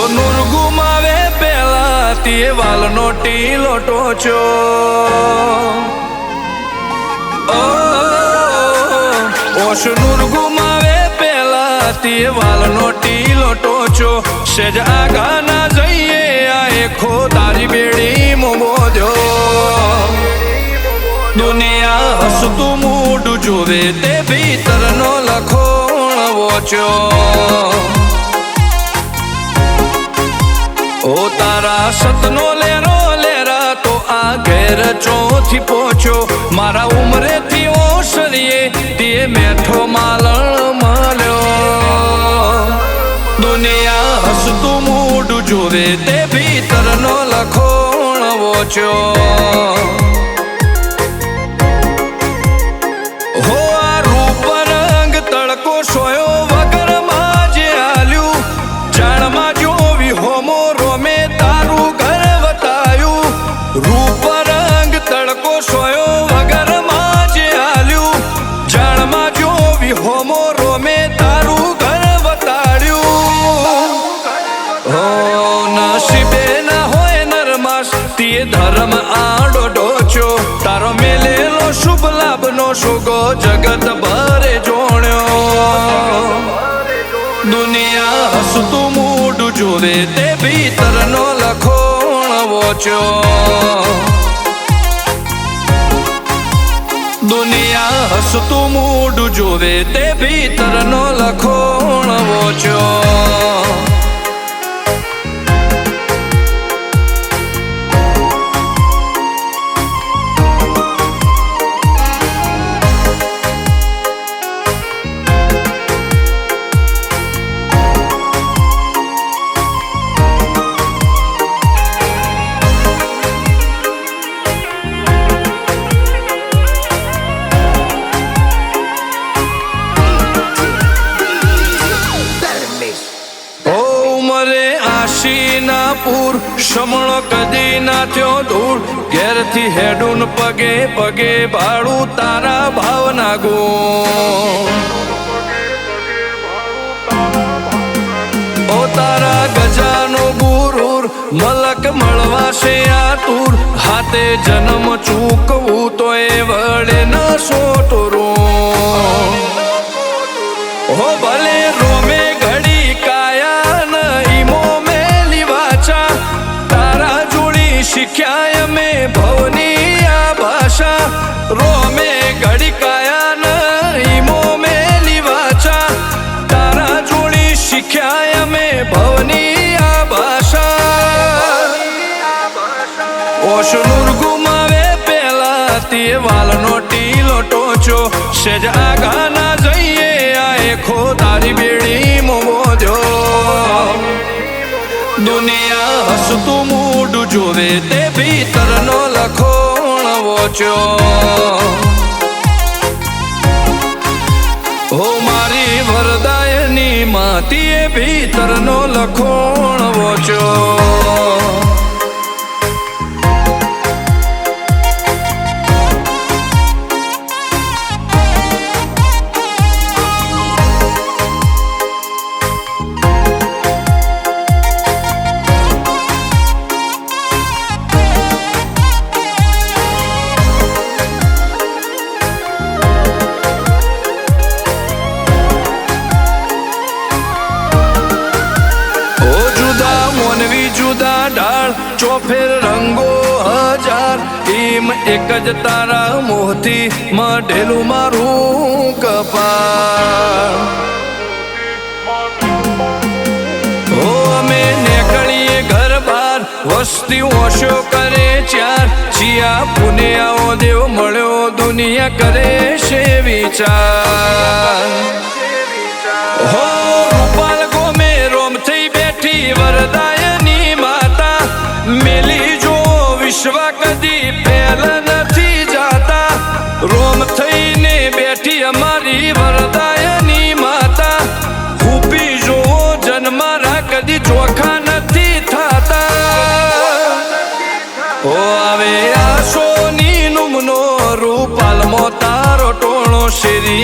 નૂર ગુમાવે પેલા તે વાલનો ટીલો ટોચો ઓશ નૂર ગુમાવે પેલા તે વાલનો ટીલો ટોચો સેજ આગા ના જઈએ આ ખો તારી બેડી મોબોધ્યો દુનિયા હસતું મૂડું જોવે તે ભીતરનો લખોણ વોચ્યો ઓ તારા સતનો લેરો લેરા તો આ ઘેર ચોથી પહોંચ્યો મારા ઉમરેથી ઓસરીએ તે મેઠો માલણ મળ્યો દુનિયા હસતું મૂડું જોવે તે ભીતરનો લખોણ વોચ્યો હો આ રૂપ રંગ તડકો સોયો વગર માં જે આલ્યું જાણમાં જોવી હોમો રૂપ રંગ તડકો સોયો વગર માં જે આલ્યું જાણમાં જોવી હોમો રોમે તારું ઘર બતાડ્યું હો નસીબે ના હોય નરમાસ તે ધર્મ આડો ડોચ્યો તારો મેલેલો શુભ લાભનો સુગો જગત ભરે જોણ્યો દુનિયા હસતું મૂડું જોવે તે ભીતરનો લખો દુનિયા હસતું મૂડું જોવે તે ભીતરનો લખોણ વોચ્યો પૂર સમણો કદી ના થયો દૂર ઘેરથી હેડુન પગે પગે ભાડું તારા ભાવના ગુણ ઓ તારા ગજાનો ગુરુર મલક મળવા છે આ તુર હાથે જન્મ ચૂકવું તો એ વળે ન સોટરું હો ભલે રોમે ઘડી કાયા ન ઈમો શીખ્યા અમે ભવની આ ભાષા રોમે ઘડીકાયા નહીં મો મેલી વાચા તારા જોડી શીખ્યા અમે ભવની આ ભાષા ઓશ નૂર ગુમાવે પેલા તે વાલનો ટીલો ટોચો સેજ આગા ના જઈએ આ ખો તારી બેડી મોબોધ્યો દુનિયા હસતું મૂડું જોવે તે ભીતરનો લખોણ વોચ્યો હો મારી વરદાયની માતીએ ભીતરનો લખોણ વોચ્યો ચોફેર રંગો હજાર એમ એક જ તારા મોહથી મઢેલું મારું કપાળ હો અમે નીકળીએ ઘર બાર વસ્તી ઓછો કરે ચાર ચિયા પુને આવો દેવ મળ્યો દુનિયા કરે છે વિચાર હો રૂપાલ ગોમે રોમ થઈ બેઠી વર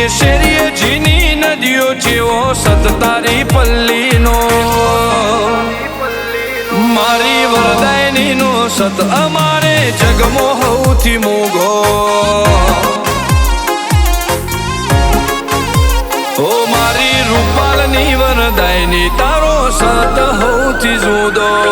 શેરીએ શેરીએ જીની નદીઓ જેવો સત તારી પલ્લીનો મારી વરદાયની નો સત અમારે જગમો સૌથી મોગો ઓ મારી રૂપાલની વરદાયની તારો સત સૌથી જુદો